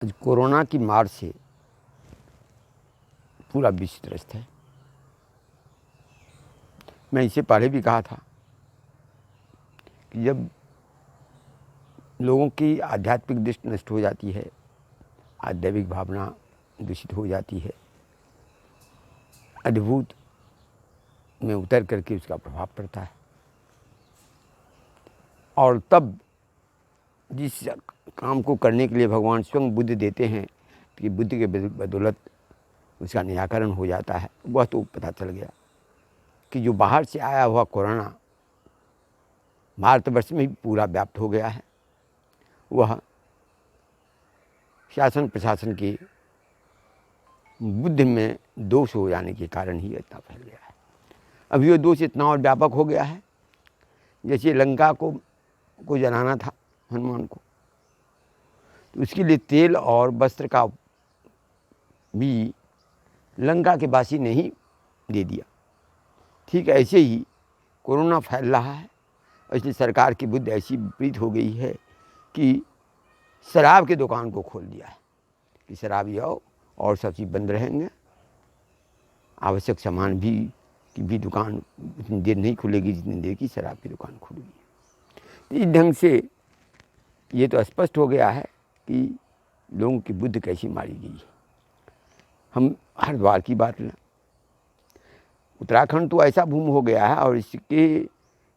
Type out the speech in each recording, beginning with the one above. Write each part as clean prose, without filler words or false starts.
आज कोरोना की मार से पूरा विश्व त्रस्त है। मैं इससे पहले भी कहा था कि जब लोगों की आध्यात्मिक दृष्टि नष्ट हो जाती है, आध्यात्मिक भावना दूषित हो जाती है, अद्भुत में उतर करके उसका प्रभाव पड़ता है। और तब जिस काम को करने के लिए भगवान स्वयं बुद्धि देते हैं कि बुद्धि के बदौलत उसका निराकरण हो जाता है, वह तो पता चल गया कि जो बाहर से आया हुआ कोरोना भारतवर्ष में भी पूरा व्याप्त हो गया है। वह शासन प्रशासन की बुद्धि में दोष हो जाने के कारण ही इतना फैल गया है। अब ये दोष इतना और व्यापक हो गया है, जैसे लंका को जलाना था हनुमान को, तो उसके लिए तेल और वस्त्र का भी लंका के वासी ने ही दे दिया। ठीक ऐसे ही कोरोना फैल रहा है। इसलिए सरकार की बुद्धि ऐसी विपरीत हो गई है कि शराब की दुकान को खोल दिया है कि शराबी आओ और सब चीज़ बंद रहेंगे, आवश्यक सामान भी की भी दुकान उतनी देर नहीं खुलेगी जितनी देर की शराब की दुकान खुलेगी। तो इस ढंग से ये तो स्पष्ट हो गया है कि लोगों की बुद्धि कैसी मारी गई है। हम हरिद्वार की बात लें, उत्तराखंड तो ऐसा भूमि हो गया है और इसके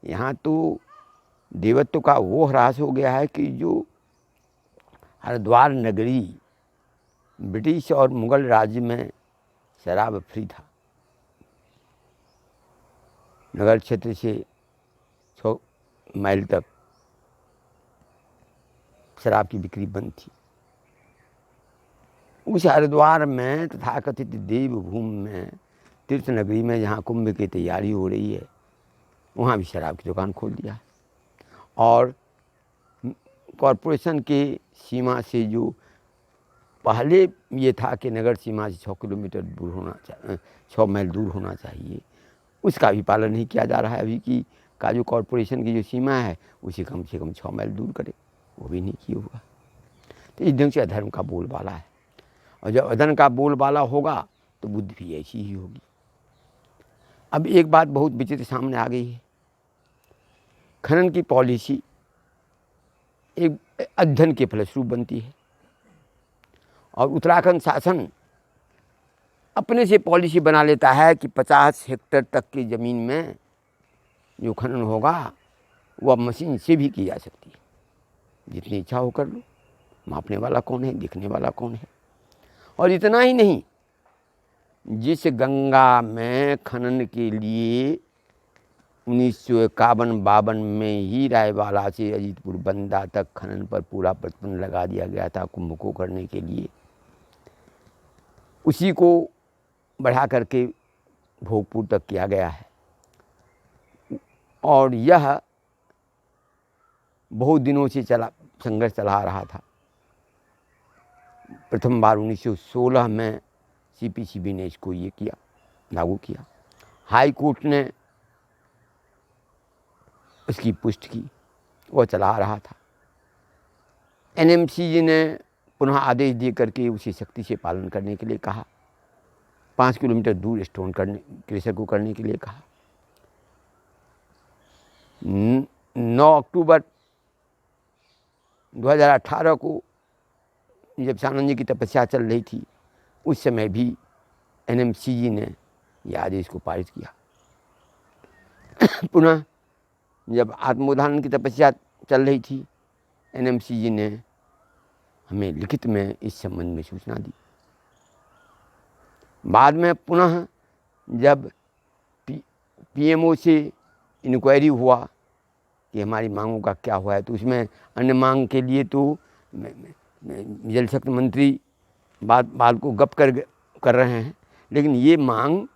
यहाँ तो देवत्व का वो ह्रास हो गया है कि जो हरिद्वार नगरी ब्रिटिश और मुगल राज्य में शराब फ्री था। नगर क्षेत्र से 6 माइल तक शराब की बिक्री बंद थी। उस हरिद्वार में तथाकथित देवभूमि में तीर्थ नगरी में जहाँ कुंभ की तैयारी हो रही है, वहाँ भी शराब की दुकान खोल दिया है। और कॉरपोरेशन के सीमा से जो पहले ये था कि नगर सीमा से 6 किलोमीटर दूर होना चाहिए, 6 माइल दूर होना चाहिए, उसका भी पालन नहीं किया जा रहा है। अभी की का जो कॉरपोरेशन की जो सीमा है उसे कम से कम 6 माइल दूर करे, वो भी नहीं किया हुआ। तो इस ढंग से अधर्म का बोलबाला है। और जब अधर्म का बोलबाला होगा तो बुद्धि भी ऐसी ही होगी। अब एक बात बहुत विचित्र सामने आ गई है। खनन की पॉलिसी एक अध्ययन के फलस्वरूप बनती है और उत्तराखंड शासन अपने से पॉलिसी बना लेता है कि 50 हेक्टेयर तक की ज़मीन में जो खनन होगा वह मशीन से भी की जा सकती है। जितनी इच्छा हो कर लो, मापने वाला कौन है, दिखने वाला कौन है। और इतना ही नहीं, जिस गंगा में खनन के लिए 1951-52 में ही रायवाला से अजीतपुर बंदा तक खनन पर पूरा प्रतिबंध लगा दिया गया था कुंभ को करने के लिए, उसी को बढ़ा करके भोगपुर तक किया गया है। और यह बहुत दिनों से संघर्ष चला रहा था। प्रथम बार 1916 में CPCB ने इसको ये किया, लागू किया। हाई कोर्ट ने उसकी पुष्टि की, वह चला रहा था। NMCG ने पुनः आदेश दे करके उसे सख्ती से पालन करने के लिए कहा। 5 किलोमीटर दूर स्टोन क्रेशर को करने के लिए कहा। 9 अक्टूबर 2018 को जब सानंद जी की तपस्या चल रही थी, उस समय भी NMCG ने यह आदेश को पारित किया। पुनः जब आत्मोद्धारण की तपस्या चल रही थी, NMCG ने हमें लिखित में इस संबंध में सूचना दी। बाद में पुनः जब PMO से इंक्वायरी हुआ कि हमारी मांगों का क्या हुआ है, तो उसमें अन्य मांग के लिए तो जल शक्ति मंत्री बात को गप कर रहे हैं, लेकिन ये मांग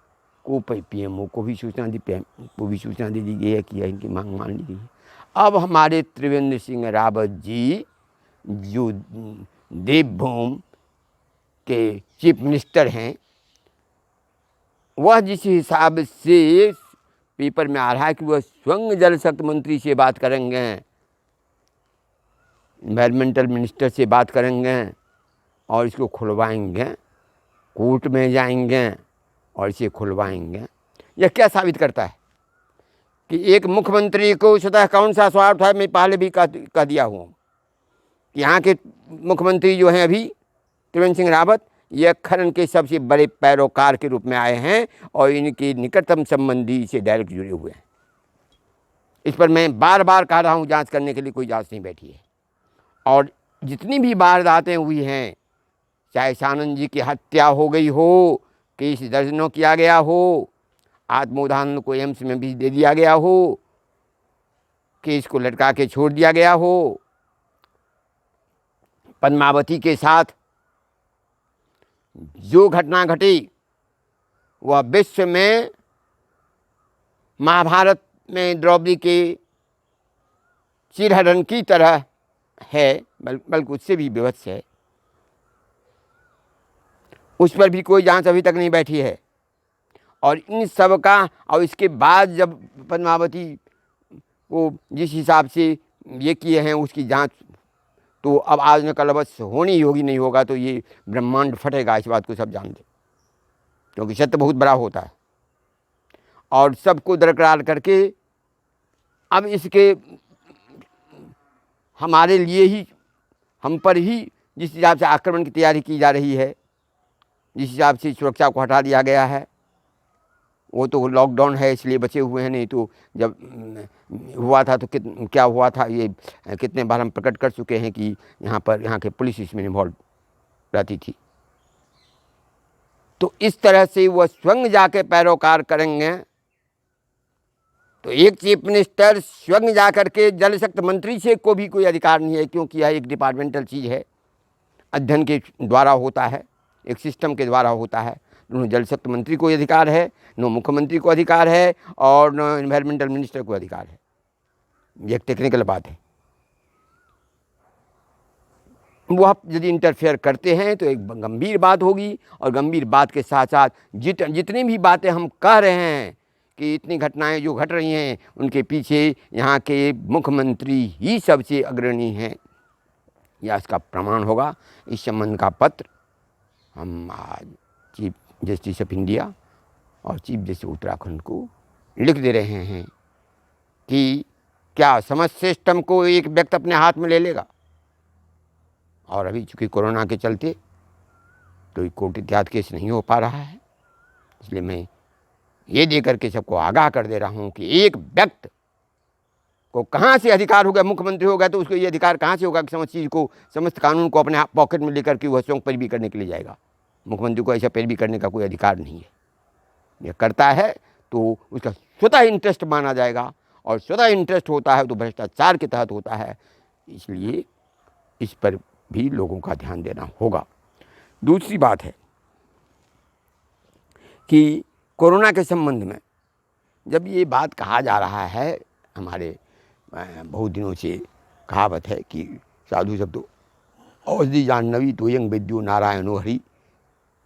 को PMO को भी सूचना दे दी गई है कि इनकी मांग मान ली गई है। अब हमारे त्रिवेंद्र सिंह रावत जी जो देवभूमि के चीफ मिनिस्टर हैं, वह जिस हिसाब से पेपर में आ रहा है कि वह स्वयं जल शक्ति मंत्री से बात करेंगे, एनवायरमेंटल मिनिस्टर से बात करेंगे और इसको खुलवाएंगे, कोर्ट में जाएंगे और इसे खुलवाएंगे। यह क्या साबित करता है कि एक मुख्यमंत्री को स्वतः कौन सा स्वार्थ है। मैं पहले भी कह दिया हूँ कि यहाँ के मुख्यमंत्री जो हैं अभी त्रिवेंद्र सिंह रावत, यह खनन के सबसे बड़े पैरोकार के रूप में आए हैं और इनके निकटतम संबंधी से डायरेक्ट जुड़े हुए हैं। इस पर मैं बार बार कह रहा हूँ, जांच करने के लिए कोई जांच नहीं बैठी है। और जितनी भी वारदातें हुई हैं, चाहे सानंद जी की हत्या हो गई हो, केस दर्ज न किया गया हो, आत्मोदान को एम्स में भी दे दिया गया हो, केस को लटका के छोड़ दिया गया हो, पद्मावती के साथ जो घटना घटी वह विश्व में महाभारत में द्रौपदी के चिरहरण की तरह है, बल्कि उससे भी विभत्स है। उस पर भी कोई जांच अभी तक नहीं बैठी है। और इन सब का, और इसके बाद जब पद्मावती को जिस हिसाब से ये किए हैं उसकी जांच तो अब आज न कल बस होनी ही होगी, नहीं होगा तो ये ब्रह्मांड फटेगा। इस बात को सब जान दें, क्योंकि सत्य बहुत बड़ा होता है। और सबको दरकिनार करके अब इसके हमारे लिए ही, हम पर ही जिस हिसाब से आक्रमण की तैयारी की जा रही है, जिस हिसाब से सुरक्षा को हटा दिया गया है, वो तो लॉकडाउन है इसलिए बचे हुए हैं, नहीं तो जब हुआ था तो क्या हुआ था ये कितने बार हम प्रकट कर चुके हैं कि यहाँ के पुलिस इसमें इन्वॉल्व रहती थी। तो इस तरह से वह स्वयं जाके पैरोकार करेंगे तो एक चीफ मिनिस्टर स्वयं जाकर के जल शक्ति मंत्री से को भी कोई अधिकार नहीं है, क्योंकि यह एक डिपार्टमेंटल चीज़ है, अध्ययन के द्वारा होता है, एक सिस्टम के द्वारा होता है। न जल शक्ति मंत्री को अधिकार है, न मुख्यमंत्री को अधिकार है, और न एनवायरमेंटल मिनिस्टर को अधिकार है। ये एक टेक्निकल बात है। वह यदि इंटरफेयर करते हैं तो एक गंभीर बात होगी। और गंभीर बात के साथ साथ जितनी भी बातें हम कह रहे हैं कि इतनी घटनाएं जो घट रही हैं उनके पीछे यहाँ के मुख्यमंत्री ही सबसे अग्रणी हैं, यह इसका प्रमाण होगा। इस संबंध का पत्र हम आज चीफ जस्टिस ऑफ इंडिया और चीफ जस्टिस उत्तराखंड को लिख दे रहे हैं कि क्या समस्त सिस्टम को एक व्यक्ति अपने हाथ में ले लेगा। और अभी चूँकि कोरोना के चलते तो कोर्ट इत्यादि केस नहीं हो पा रहा है, इसलिए मैं ये दे करके सबको आगाह कर दे रहा हूँ कि एक व्यक्ति को कहाँ से अधिकार होगा। मुख्यमंत्री होगा तो उसको ये अधिकार कहाँ से होगा कि समस्त चीज़ को, समस्त कानून को अपने पॉकेट में लेकर के वह स्वयं पैरवी करने के लिए जाएगा। मुख्यमंत्री को ऐसा पैरवी करने का कोई अधिकार नहीं है। यह करता है तो उसका स्वतः इंटरेस्ट माना जाएगा, और स्वतः इंटरेस्ट होता है तो भ्रष्टाचार के तहत होता है। इसलिए इस पर भी लोगों का ध्यान देना होगा। दूसरी बात है कि कोरोना के संबंध में जब ये बात कहा जा रहा है, हमारे बहुत दिनों से कहावत है कि साधु शब्दों औषधि जाह्नवी तोयं वैद्यो नारायणो हरि,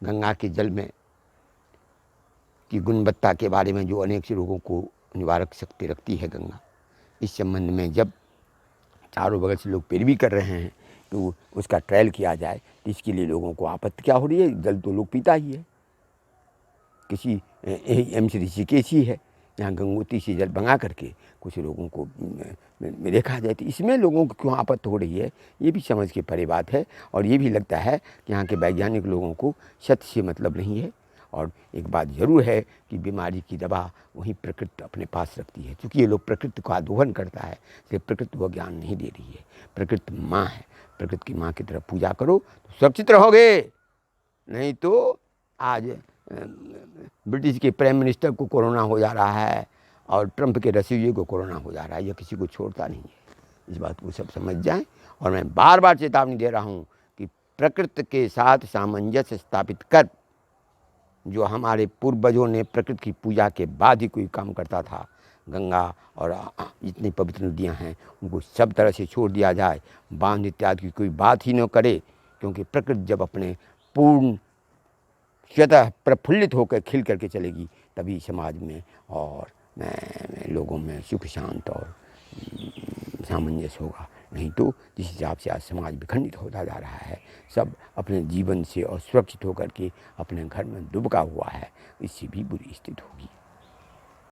गंगा के जल में की गुणवत्ता के बारे में जो अनेक से लोगों को निवारक शक्ति रखती है गंगा, इस संबंध में जब चारों बगल से लोग पैरवी कर रहे हैं तो उसका ट्रायल किया जाए तो इसके लिए लोगों को आपत्ति क्या हो रही है। जल तो लोग पीता ही है, किसी एम्स ऋषिकेश ही है जहाँ गंगोत्री से जल मंगा करके कुछ लोगों को देखा जाए, तो इसमें लोगों को क्यों आपत्ति हो रही है, ये भी समझ के परे बात है। और ये भी लगता है कि यहाँ के वैज्ञानिक लोगों को सत्य से मतलब नहीं है। और एक बात ज़रूर है कि बीमारी की दवा वहीं प्रकृति अपने पास रखती है, क्योंकि ये लोग प्रकृति को आदोहन करता है, इसलिए प्रकृति वो ज्ञान नहीं दे रही है। प्रकृति माँ है, प्रकृति की माँ की तरफ पूजा करो तो सुरक्षित रहोगे। नहीं तो आज ब्रिटिश के प्राइम मिनिस्टर को कोरोना हो जा रहा है और ट्रंप के रसोइये को कोरोना हो जा रहा है, यह किसी को छोड़ता नहीं है। इस बात को सब समझ जाएं। और मैं बार बार चेतावनी दे रहा हूँ कि प्रकृति के साथ सामंजस्य स्थापित कर, जो हमारे पूर्वजों ने प्रकृति की पूजा के बाद ही कोई काम करता था, गंगा और जितनी पवित्र नदियाँ हैं उनको सब तरह से छोड़ दिया जाए, बांध इत्यादि की कोई बात ही न करे। क्योंकि प्रकृति जब अपने पूर्ण स्वतः प्रफुल्लित होकर खिल करके चलेगी तभी समाज में और लोगों में सुख शांत और सामंजस्य होगा। नहीं तो जिस हिसाब से आज समाज विखंडित होता जा रहा है, सब अपने जीवन से असुरक्षित होकर के अपने घर में दुबका हुआ है, इससे भी बुरी स्थिति होगी।